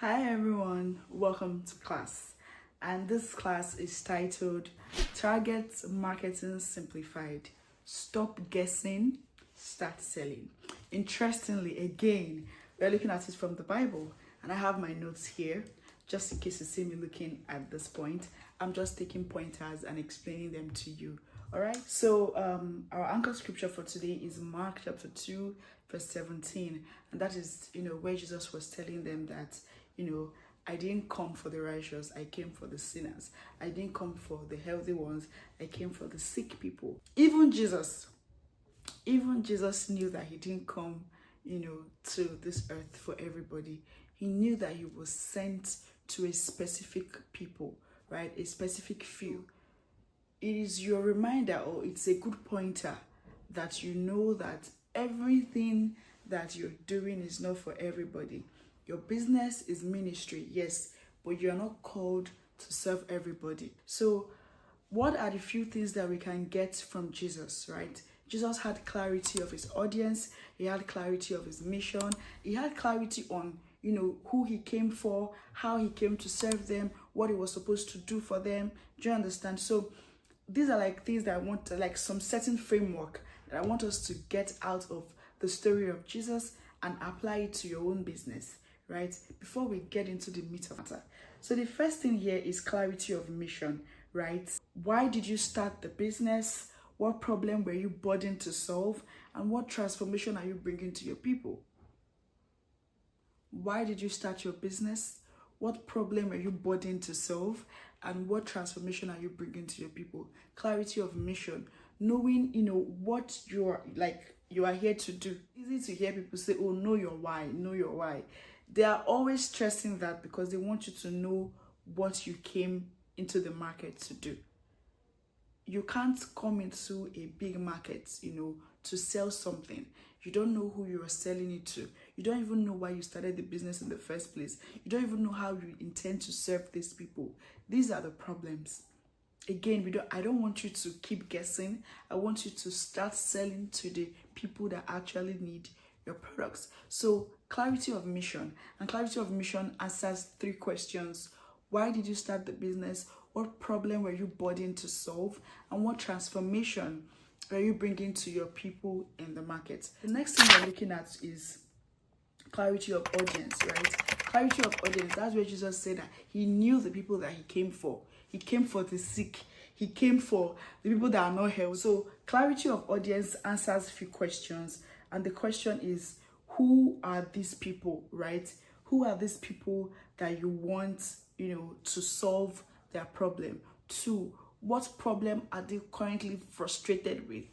Hi everyone, welcome to class. And this class is titled Target Marketing Simplified. Stop guessing, start selling. Interestingly, again, we're looking at it from the Bible, and I have my notes here just in case you see me looking at this point. I'm just taking pointers and explaining them to you. All right, so our anchor scripture for today is Mark chapter 2 verse 17, and that is where Jesus was telling them that I didn't come for the righteous, I came for the sinners. I didn't come for the healthy ones, I came for the sick people. Even Jesus knew that he didn't come to this earth for everybody. He knew that he was sent to a specific people, right? A specific few. It is your reminder, or it's a good pointer, that you know that everything that you're doing is not for everybody. Your business is ministry, yes, but you're not called to serve everybody. So what are the few things that we can get from Jesus, right? Jesus had clarity of his audience. He had clarity of his mission. He had clarity on, who he came for, how he came to serve them, what he was supposed to do for them. Do you understand? So these are like things that I want to, like some certain framework that I want us to get out of the story of Jesus and apply it to your own business, right? Before we get into the meat of matter. So the first thing here is clarity of mission, right? Why did you start the business? What problem were you burdened to solve? And what transformation are you bringing to your people? Why did you start your business? What problem are you burdened to solve? And what transformation are you bringing to your people? Clarity of mission. Knowing, what you are here to do. Easy to hear people say, oh, know your why, know your why. They are always stressing that because they want you to know what you came into the market to do. You can't come into a big market, to sell something. You don't know who you are selling it to. You don't even know why you started the business in the first place. You don't even know how you intend to serve these people. These are the problems. Again, I don't want you to keep guessing. I want you to start selling to the people that actually need your products. So clarity of mission. And clarity of mission answers 3 questions. Why did you start the business? What problem were you burdened to solve? And what transformation are you bringing to your people in the market? The next thing we're looking at is clarity of audience, right? Clarity of audience. That's where Jesus said that he knew the people that he came for. He came for the sick. He came for the people that are not healthy. So clarity of audience answers a few questions. And the question is, who are these people, right? Who are these people that you want, to solve their problem? 2, what problem are they currently frustrated with?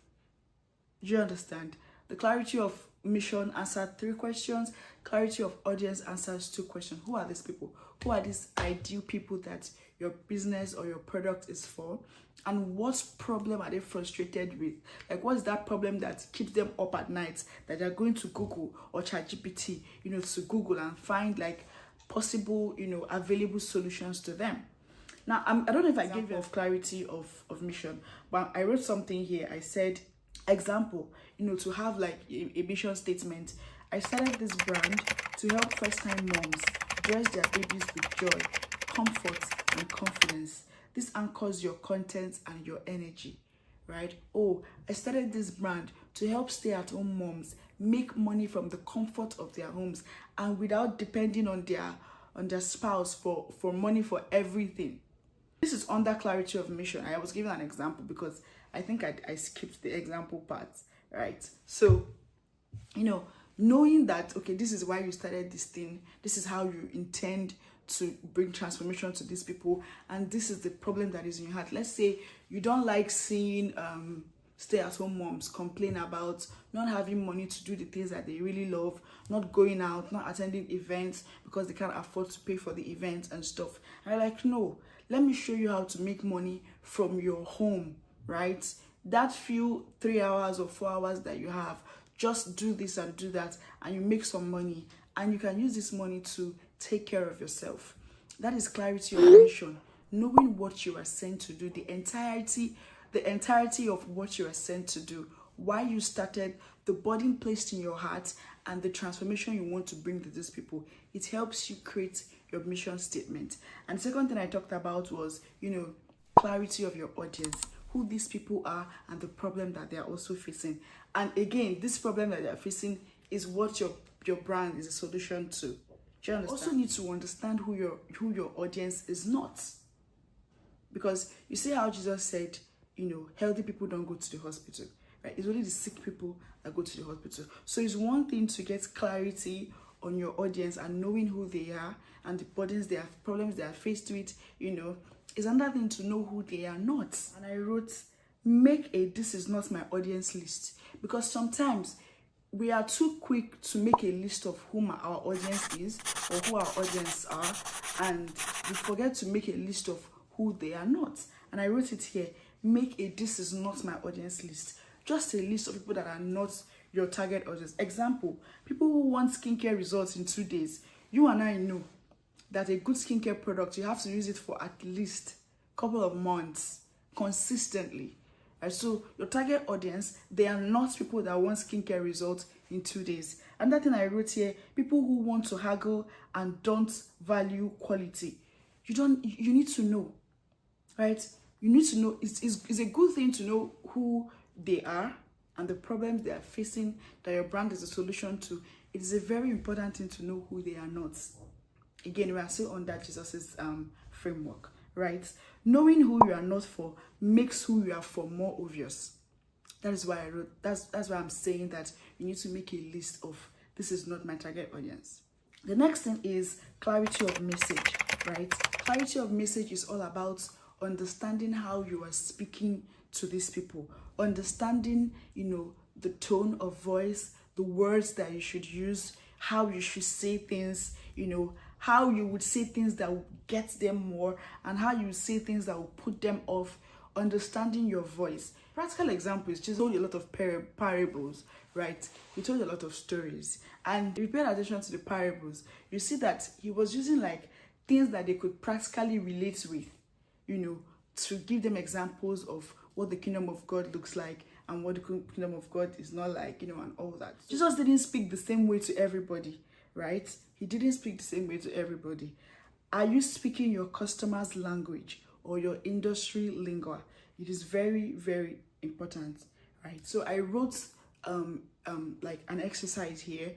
Do you understand? The clarity of mission answered 3 questions. Clarity of audience answers 2 questions. Who are these people? Who are these ideal people that your business or your product is for? And what problem are they frustrated with? Like, what's that problem that keeps them up at night, that they're going to Google or ChatGPT, to Google and find like possible, available solutions to them? Now, I don't know if I gave you clarity of mission, but I wrote something here. I said, example, to have like a mission statement. I started this brand to help first-time moms dress their babies with joy, comfort, and confidence. This anchors your content and your energy, right? Oh, I started this brand to help stay-at-home moms make money from the comfort of their homes and without depending on their spouse for money for everything. This is under clarity of mission. I was giving an example because I think I skipped the example part, right? So, knowing that, okay, this is why you started this thing, this is how you intend to bring transformation to these people, and this is the problem that is in your heart. Let's say you don't like seeing stay-at-home moms complain about not having money to do the things that they really love, not going out, not attending events because they can't afford to pay for the events and stuff. And I'm like, no, let me show you how to make money from your home, right? That few 3 hours or 4 hours that you have, just do this and do that, and you make some money, and you can use this money to take care of yourself. That is clarity of mission. Knowing what you are sent to do, the entirety of what you are sent to do. why you started, the burden placed in your heart, and the transformation you want to bring to these people. It helps you create your mission statement. And the second thing I talked about was, clarity of your audience, who these people are and the problem that they are also facing. And again, this problem that they are facing is what your brand is a solution to. Do you understand? Also need to understand who your audience is not. Because you see how Jesus said, healthy people don't go to the hospital, right? It's only the sick people that go to the hospital. So it's one thing to get clarity on your audience and knowing who they are and the burdens they have, problems they are faced with, It's another thing to know who they are not. And I wrote, make a "this is not my audience" list. Because sometimes we are too quick to make a list of whom our audience is or who our audience are, and we forget to make a list of who they are not. And I wrote it here, make a "this is not my audience" list. Just a list of people that are not your target audience. Example, people who want skincare results in 2 days. You and I know that a good skincare product, you have to use it for at least a couple of months consistently. And so your target audience, they are not people that want skincare results in 2 days. And that thing I wrote here, people who want to haggle and don't value quality. You need to know, right? You need to know. It's a good thing to know who they are and the problems they are facing that your brand is a solution to. It is a very important thing to know who they are not. Again, we are still under Jesus's framework, right? Knowing who you are not for makes who you are for more obvious. That is why I wrote, that's why I'm saying that you need to make a list of "this is not my target audience." The next thing is clarity of message, right? Clarity of message is all about understanding how you are speaking to these people, understanding, the tone of voice, the words that you should use, how you should say things, how you would say things that will get them more, and how you say things that will put them off, understanding your voice. Practical example is just told a lot of parables, right? He told a lot of stories. And if you pay attention to the parables, you see that he was using like things that they could practically relate with, to give them examples of what the kingdom of God looks like and what the kingdom of God is not like, and all that. Jesus didn't speak the same way to everybody, right? He didn't speak the same way to everybody. Are you speaking your customer's language or your industry lingo? It is very, very important, right? So I wrote like an exercise here.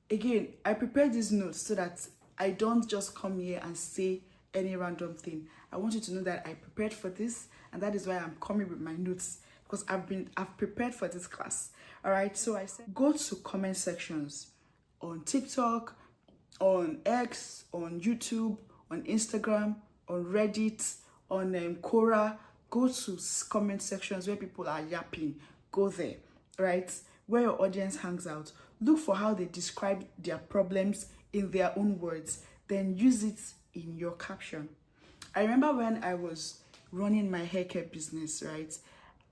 Again, I prepared these notes so that I don't just come here and say any random thing. I want you to know that I prepared for this, and that is why I'm coming with my notes, because I've prepared for this class. All right, so I said go to comment sections on TikTok, on X, on YouTube, on Instagram, on Reddit, on Quora. Go to comment sections where people are yapping. Go there, right? Where your audience hangs out. Look for how they describe their problems in their own words. Then use it in your caption. I remember when I was running my haircare business, right?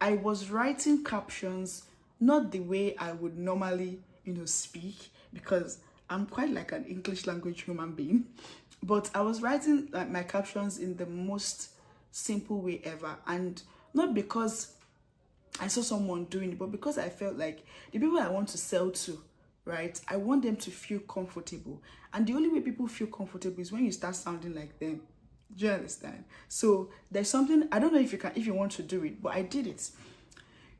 I was writing captions not the way I would normally, speak, because I'm quite like an English language human being. But I was writing like my captions in the most simple way ever, and not because I saw someone doing it, but because I felt like the people I want to sell to, right, I want them to feel comfortable. And the only way people feel comfortable is when you start sounding like them. Do you understand? So there's something, I don't know if you want to do it, but I did it.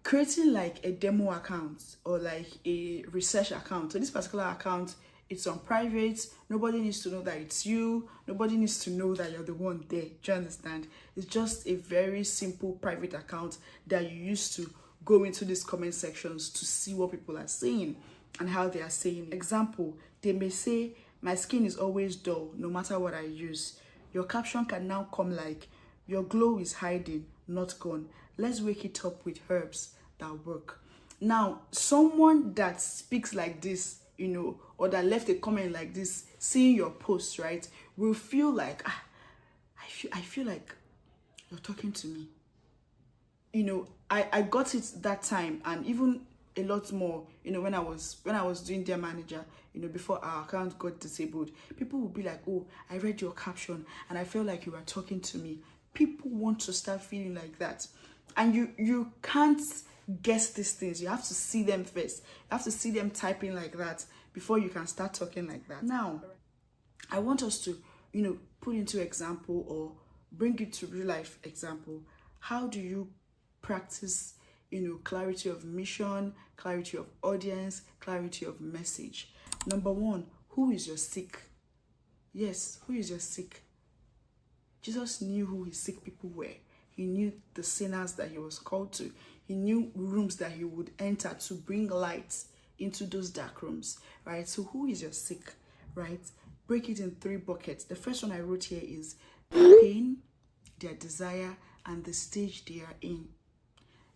Creating like a demo account or like a research account. So this particular account, it's on private. Nobody needs to know that it's you. Nobody needs to know that you're the one there. Do you understand? It's just a very simple private account that you use to go into these comment sections to see what people are saying and how they are saying it. Example, they may say, "My skin is always dull no matter what I use." Your caption can now come like, "Your glow is hiding, not gone. Let's wake it up with herbs that work." Now, someone that speaks like this, or that left a comment like this, seeing your post, right, will feel like, I feel like you're talking to me. I got it that time, and even a lot more, when I was doing their manager, before our account got disabled. People would be like, "Oh, I read your caption and I felt like you were talking to me." People want to start feeling like that. And you can't guess these things. You have to see them first. You have to see them typing like that before you can start talking like that. Now, I want us to, put into example or bring it to real life example. How do you practice, clarity of mission, clarity of audience, clarity of message? Number one, who is your sick? Yes, who is your sick? Jesus knew who his sick people were. He knew the sinners that he was called to. He knew rooms that he would enter to bring light into those dark rooms, right? So who is your sick, right? Break it in 3 buckets. The first one I wrote here is their pain, their desire, and the stage they are in.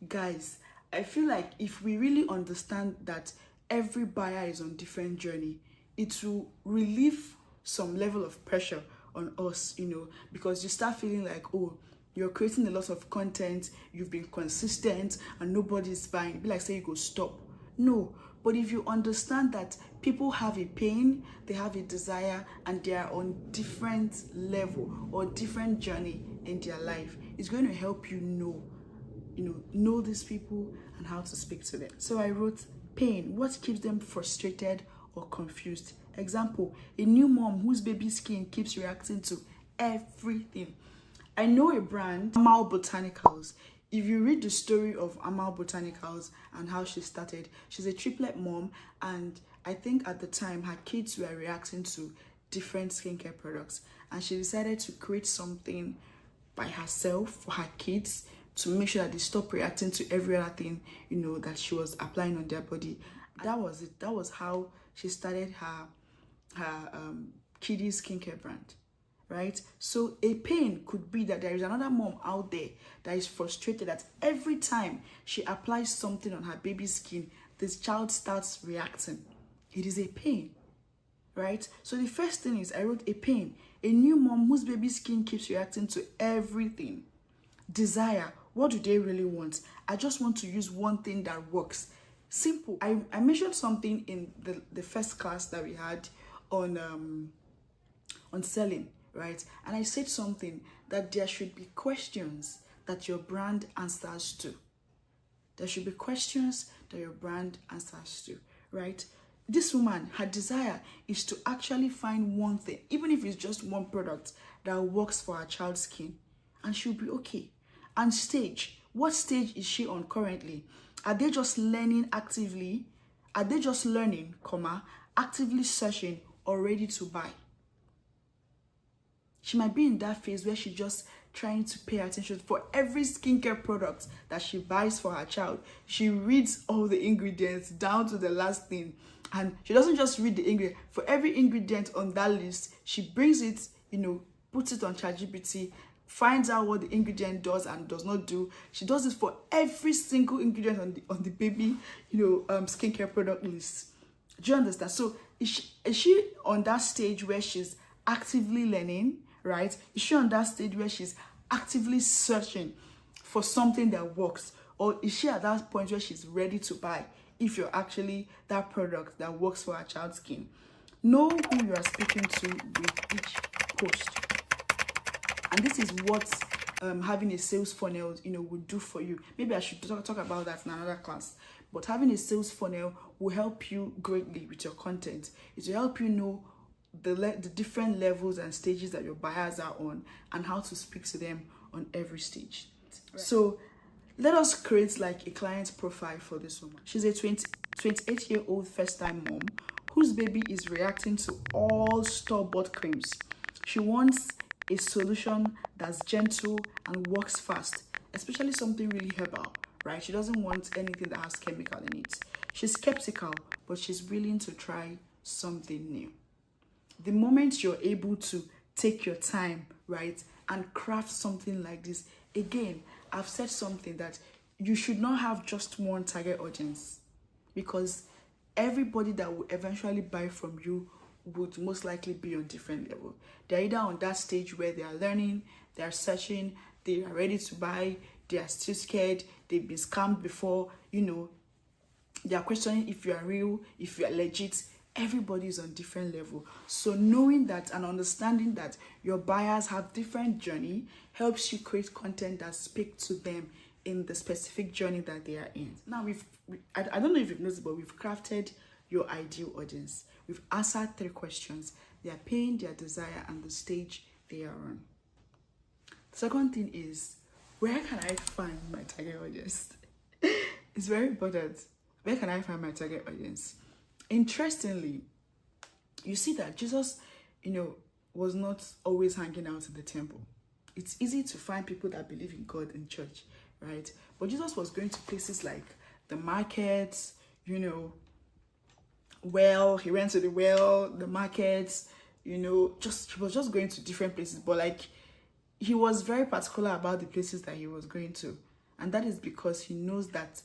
Guys, I feel like if we really understand that every buyer is on different journey, it will relieve some level of pressure on us, because you start feeling like, oh, you're creating a lot of content, you've been consistent, and nobody's buying. It'd be like, say, you go stop. No, but if you understand that people have a pain, they have a desire, and they are on different level or different journey in their life, it's going to help you know these people and how to speak to them. So I wrote pain. What keeps them frustrated or confused? Example, a new mom whose baby skin keeps reacting to everything. I know a brand, Amal Botanicals. If you read the story of Amal Botanicals and how she started, she's a triplet mom, and I think at the time her kids were reacting to different skincare products, and she decided to create something by herself for her kids to make sure that they stop reacting to every other thing, that she was applying on their body. That was it. That was how she started her kiddie skincare brand, right? So a pain could be that there is another mom out there that is frustrated that every time she applies something on her baby's skin, this child starts reacting. It is a pain, right? So the first thing is I wrote a pain. A new mom whose baby skin keeps reacting to everything. Desire. What do they really want? I just want to use one thing that works. Simple. I mentioned something in the first class that we had on selling, right? And I said something that there should be questions that your brand answers to. There should be questions that your brand answers to, right? This woman, her desire is to actually find one thing, even if it's just one product that works for her child's skin, and she'll be okay. And stage, what stage is she on currently? Are they just learning actively? Are they just learning, actively searching or ready to buy? She might be in that phase where she's just trying to pay attention for every skincare product that she buys for her child. She reads all the ingredients down to the last thing. And she doesn't just read the ingredient. For every ingredient on that list, she brings it, puts it on ChatGPT, finds out what the ingredient does and does not do. She does it for every single ingredient on the baby, skincare product list. Do you understand? So is she on that stage where she's actively learning, right? Is she on that stage where she's actively searching for something that works? Or is she at that point where she's ready to buy if you're actually that product that works for her child's skin? Know who you are speaking to with each post. And this is what having a sales funnel, would do for you. Maybe I should talk about that in another class. But having a sales funnel will help you greatly with your content. It will help you know the different levels and stages that your buyers are on and how to speak to them on every stage. Right. So let us create like a client profile for this woman. She's a 28-year-old first-time mom whose baby is reacting to all store-bought creams. She wants a solution that's gentle and works fast, especially something really herbal, right? She doesn't want anything that has chemical in it. She's skeptical, but she's willing to try something new. The moment you're able to take your time, right, and craft something like this, again, I've said something that you should not have just one target audience, because everybody that will eventually buy from you would most likely be on different level. They're either on that stage where they are learning, they are searching, they are ready to buy, they are still scared, they've been scammed before, they are questioning if you are real, if you are legit. Everybody is on different level. So knowing that and understanding that your buyers have different journey helps you create content that speaks to them in the specific journey that they are in. Now I don't know if you've noticed, but we've crafted your ideal audience. We've answered 3 questions: their pain, their desire, and the stage they are on. The second thing is, where can I find my target audience? It's very important. Where can I find my target audience? Interestingly, you see that Jesus, was not always hanging out in the temple. It's easy to find people that believe in God in church, right? But Jesus was going to places like the markets, well, he went to the well, the markets, he was just going to different places. But like, he was very particular about the places that he was going to. And that is because he knows that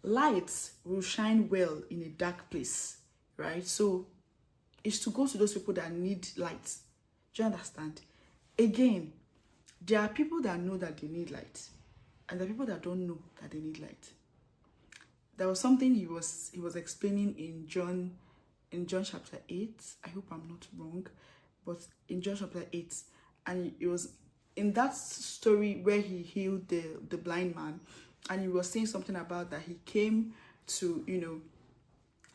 light will shine well in a dark place, right? So it's to go to those people that need light. Do you understand? Again, there are people that know that they need light, and there are people that don't know that they need light. There was something he was explaining in John chapter 8. I hope I'm not wrong, but in John chapter 8, and it was in that story where he healed the blind man, and he was saying something about that he came to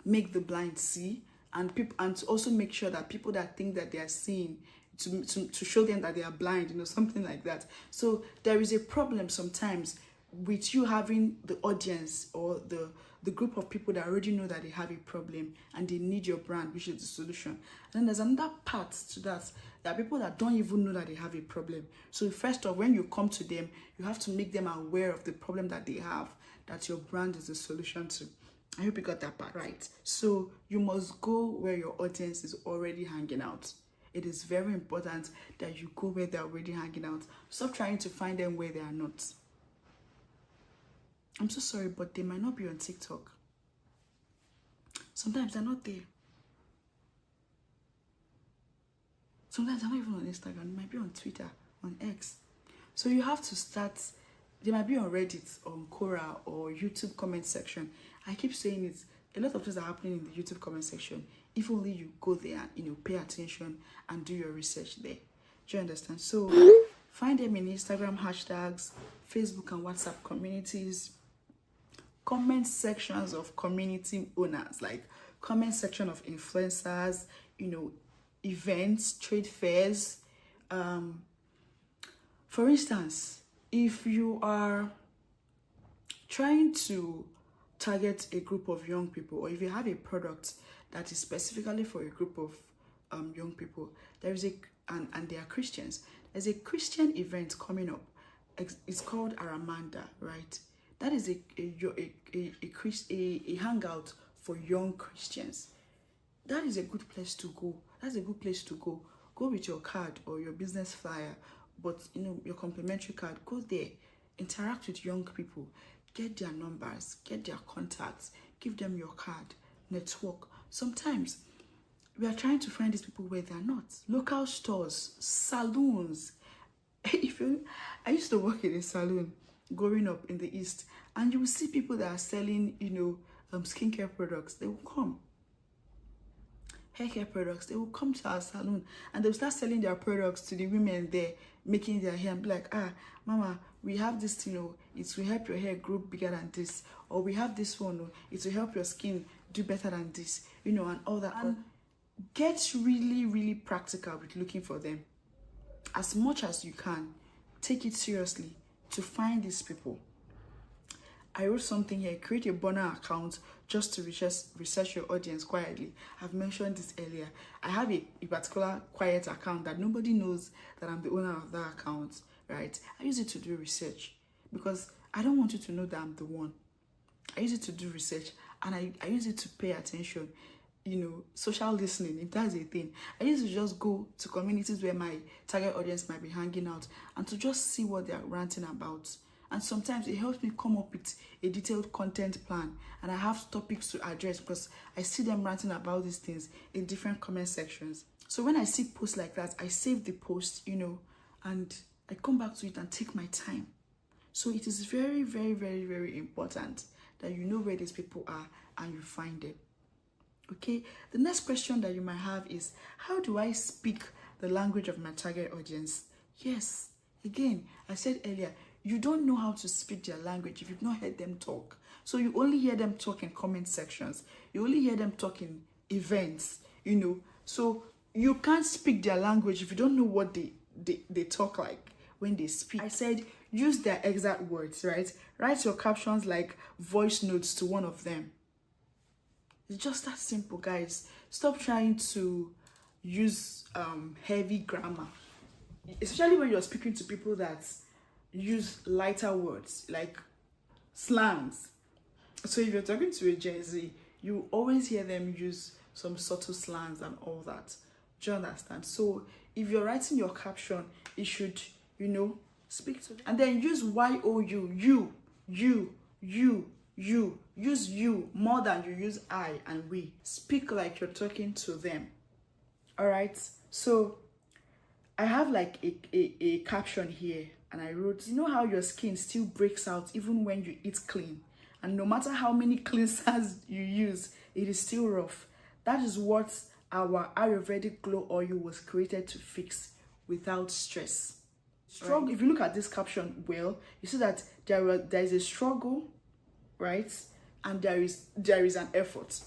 make the blind see, and to also make sure that people that think that they are seeing, to show them that they are blind, something like that. So there is a problem sometimes with you having the audience or the group of people that already know that they have a problem and they need your brand, which is the solution. And then there's another part to that. There are people that don't even know that they have a problem. So first off, when you come to them, you have to make them aware of the problem that they have, that your brand is the solution to. I hope you got that part right. So you must go where your audience is already hanging out. It is very important that you go where they're already hanging out. Stop trying to find them where they are not. I'm so sorry, but they might not be on TikTok. Sometimes they're not there. Sometimes they're not even on Instagram. They might be on Twitter, on X. So you have to start. They might be on Reddit, or on Quora, or YouTube comment section. I keep saying it. A lot of things are happening in the YouTube comment section. If only you go there, pay attention and do your research there. Do you understand? So find them in Instagram hashtags, Facebook and WhatsApp communities, comment sections of community owners, like comment section of influencers, events, trade fairs. For instance, if you are trying to target a group of young people, or if you have a product that is specifically for a group of young people, there is and they are Christians. There's a Christian event coming up. It's called Aramanda, right? That is a hangout for young Christians. That is a good place to go. That's a good place to go. Go with your card or your business flyer, but your complimentary card. Go there, interact with young people, get their numbers, get their contacts, give them your card, network. Sometimes we are trying to find these people where they are not. Local stores, salons. I used to work in a salon growing up in the East, and you will see people that are selling, skincare products. They will come. Hair care products. They will come to our salon and they'll start selling their products to the women there, making their hair, and be like, mama, we have this, it will help your hair grow bigger than this, or we have this one, it will help your skin do better than this, and all that. And get really, really practical with looking for them. As much as you can, take it seriously to find these people. I wrote something here: create a burner account just to research your audience quietly. I've mentioned this earlier. I have a particular quiet account that nobody knows that I'm the owner of that account, right? I use it to do research because I don't want you to know that I'm the one. I use it to do research, and I use it to pay attention, social listening, if that's a thing. I used to just go to communities where my target audience might be hanging out and to just see what they're ranting about. And sometimes it helps me come up with a detailed content plan, and I have topics to address because I see them ranting about these things in different comment sections. So when I see posts like that, I save the post, and I come back to it and take my time. So it is very, very, very, very important that you know where these people are and you find them. Okay, the next question that you might have is, how do I speak the language of my target audience? Yes, again, I said earlier, you don't know how to speak their language if you've not heard them talk. So you only hear them talk in comment sections. You only hear them talk in events, So you can't speak their language if you don't know what they talk like when they speak. I said, use their exact words, right? Write your captions like voice notes to one of them. It's just that simple, guys. Stop trying to use heavy grammar, especially when you're speaking to people that use lighter words like slangs. So if you're talking to a Gen Z, you always hear them use some subtle slangs and all that. Do you understand? So if you're writing your caption, it should, speak to them. And then use you, use you more than you use I and we. Speak like you're talking to them. All right. So I have like a caption here, and I wrote, you know how your skin still breaks out even when you eat clean, and no matter how many cleansers you use, it is still rough. That is what our Ayurvedic glow oil was created to fix, without stress. Struggle. Right. If you look at this caption well, you see that there is a struggle, right? And there is an effort.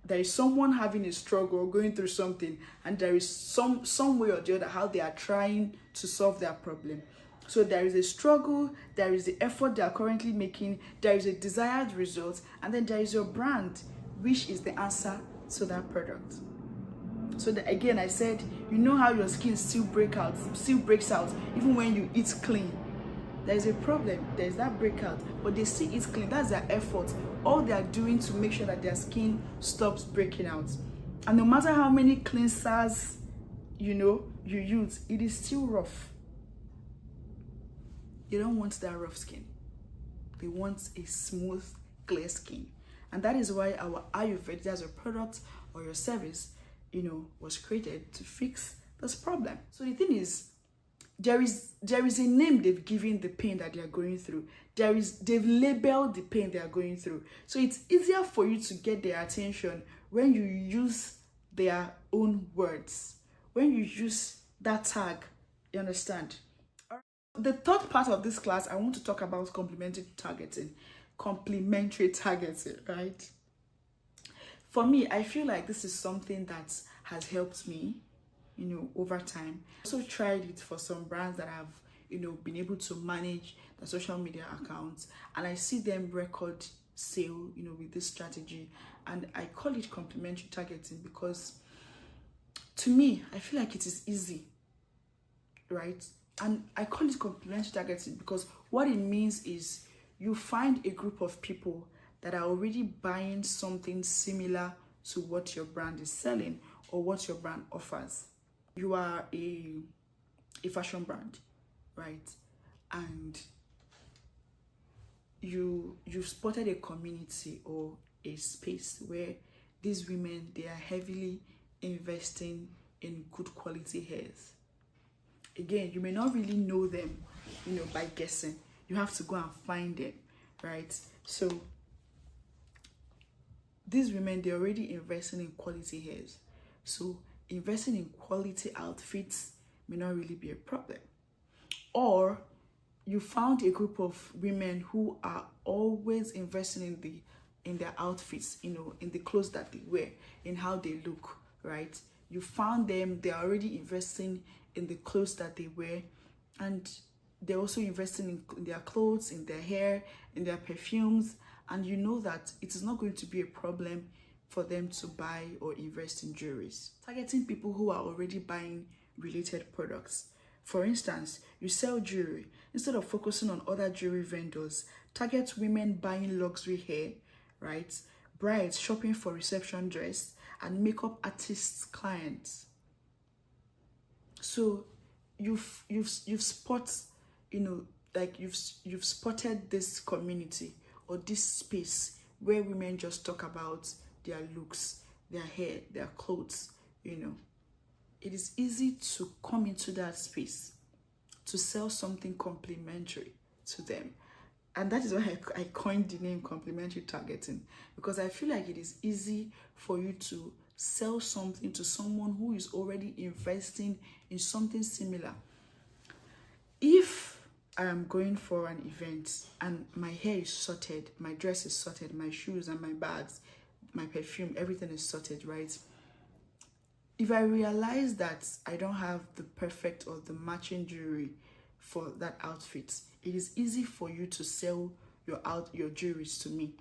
There is someone having a struggle, going through something, and there is some way or the other how they are trying to solve their problem. So there is a struggle, there is the effort they are currently making, there is a desired result, and then there is your brand, which is the answer to that product. So that, again, I said, you know how your skin still breaks out even when you eat clean. There's a problem, there's that breakout, but they still eat clean. That's their effort. All they are doing to make sure that their skin stops breaking out. And no matter how many cleansers, you use, it is still rough. They don't want that rough skin. They want a smooth, clear skin. And that is why our Ayurveda as a product or your service, was created to fix this problem. So the thing is, there is a name they've given the pain that they are going through. They've labeled the pain they are going through. So it's easier for you to get their attention when you use their own words. When you use that tag, you understand? The third part of this class, I want to talk about complementary targeting. Complementary targeting, right? For me, I feel like this is something that has helped me, over time. I also tried it for some brands that have, been able to manage the social media accounts, and I see them record sale, with this strategy, and I call it complementary targeting because to me, I feel like it is easy, right? And I call it complementary targeting because what it means is you find a group of people that are already buying something similar to what your brand is selling or what your brand offers. You are a fashion brand, right? And you've spotted a community or a space where these women, they are heavily investing in good quality hairs. Again, you may not really know them, by guessing. You have to go and find them, right? So these women, they're already investing in quality hairs. So investing in quality outfits may not really be a problem. Or you found a group of women who are always investing in their outfits, in the clothes that they wear, in how they look, right? You found them, they're already investing in the clothes that they wear, and they're also investing in their clothes, in their hair, in their perfumes, and you know that it is not going to be a problem for them to buy or invest in jewelries. Targeting people who are already buying related products. For instance, you sell jewelry. Instead of focusing on other jewelry vendors, target women buying luxury hair, right? Brides shopping for reception dress, and makeup artists clients. So you've spotted this community or this space where women just talk about their looks, their hair, their clothes. It is easy to come into that space to sell something complementary to them. And that is why I coined the name complementary targeting, because I feel like it is easy for you to sell something to someone who is already investing in something similar. If I am going for an event and my hair is sorted, my dress is sorted, my shoes and my bags, my perfume, everything is sorted, right? If I realize that I don't have the perfect or the matching jewelry for that outfit, it is easy for you to sell your jewelries to me,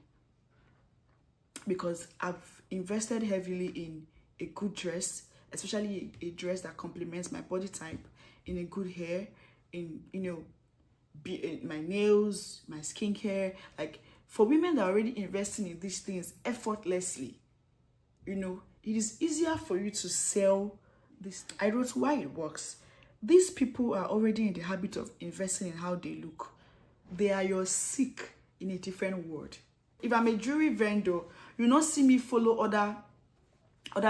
because I've invested heavily in a good dress, especially a dress that complements my body type, in a good hair, in my nails, my skincare. Like, for women that are already investing in these things effortlessly, it is easier for you to sell this. I wrote why it works. These people are already in the habit of investing in how they look. They are your sick in a different world. If I'm a jewelry vendor, you not see me follow other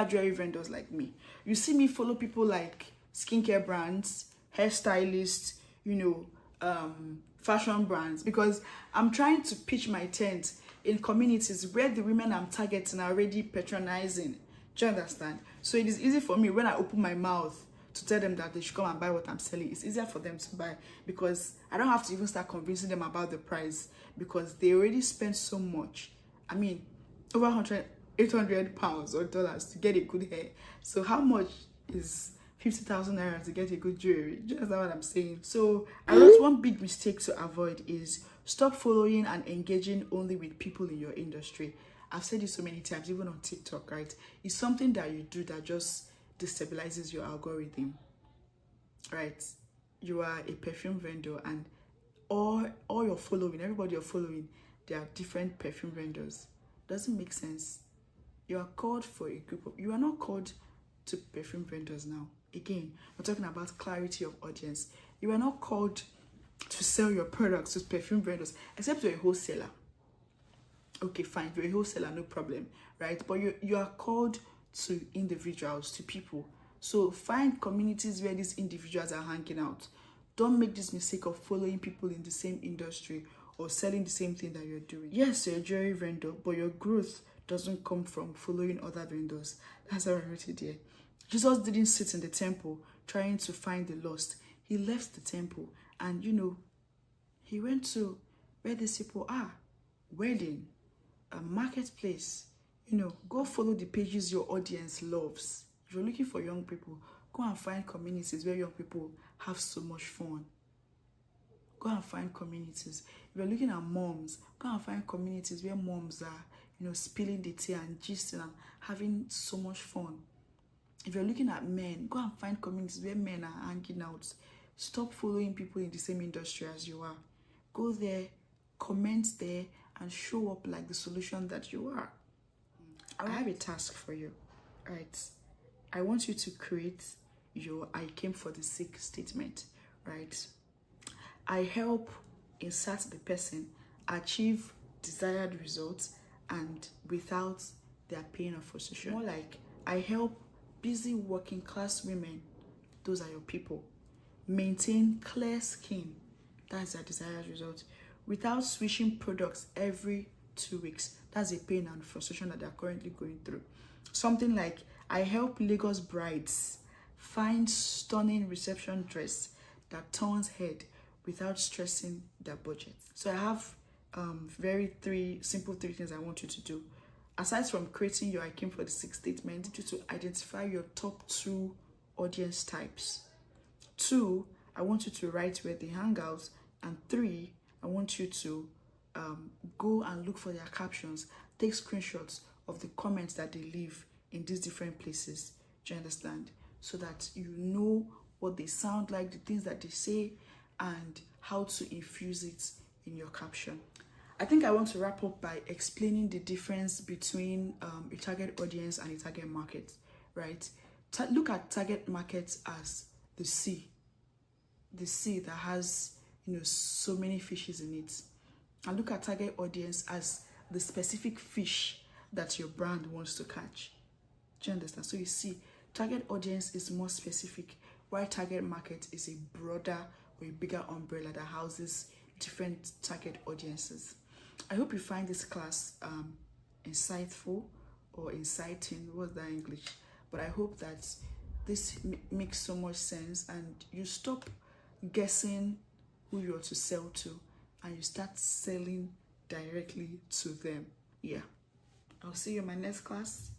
jewelry vendors like me. You see me follow people like skincare brands, hairstylists, fashion brands, because I'm trying to pitch my tent in communities where the women I'm targeting are already patronizing. Do you understand? So it is easy for me when I open my mouth to tell them that they should come and buy what I'm selling. It's easier for them to buy because I don't have to even start convincing them about the price, because they already spent so much. I mean, over 800 pounds or dollars to get a good hair. So how much is 50,000 naira to get a good jewelry? Do you understand what I'm saying? So I wrote one big mistake to avoid is stop following and engaging only with people in your industry. I've said this so many times, even on TikTok, right? It's something that you do that just destabilizes your algorithm, right? You are a perfume vendor and all you're following, everybody you're following, they are different perfume vendors. Doesn't make sense. You are called for a group of, you are not called to perfume vendors now. Again, we're talking about clarity of audience. You are not called to sell your products to perfume vendors, except you're a wholesaler. Okay, fine, you're a wholesaler, no problem, right? But you are called to individuals, to people. So find communities where these individuals are hanging out. Don't make this mistake of following people in the same industry or selling the same thing that you're doing. Yes, you're a jewelry vendor, but your growth doesn't come from following other vendors. That's how I wrote it here. Jesus didn't sit in the temple trying to find the lost. He left the temple and, he went to where these people are. Wedding, a marketplace. Go follow the pages your audience loves. If you're looking for young people, go and find communities where young people have so much fun. Go and find communities. If you're looking at moms, go and find communities where moms are, spilling the tea and gisting and having so much fun. If you're looking at men, go and find communities where men are hanging out. Stop following people in the same industry as you are. Go there, comment there, and show up like the solution that you are. I have a task for you, right? I want you to create your I came for the sick statement, right? I help insert the person achieve desired results and without their pain or frustration. More like, I help busy working class women, those are your people, maintain clear skin, that's their desired result, without switching products every 2 weeks. That's a pain and frustration that they're currently going through. Something like, I help Lagos brides find stunning reception dress that turns head without stressing their budget. So I have three simple things I want you to do. Aside from creating your I came for the sick statement, I want you to identify your top 2 audience types. 2, I want you to write where they hang out. And 3, I want you to go and look for their captions, take screenshots of the comments that they leave in these different places. Do you understand? So that you know what they sound like, the things that they say, and how to infuse it in your caption. I think I want to wrap up by explaining the difference between a target audience and a target market, right? Look at target markets as the sea that has so many fishes in it, and look at target audience as the specific fish that your brand wants to catch. Do you understand? So you see, target audience is more specific, while target market is a broader or a bigger umbrella that houses different target audiences. I hope you find this class insightful or inciting. What's that English? But I hope that this makes so much sense and you stop guessing who you're to sell to, and you start selling directly to them. Yeah. I'll see you in my next class.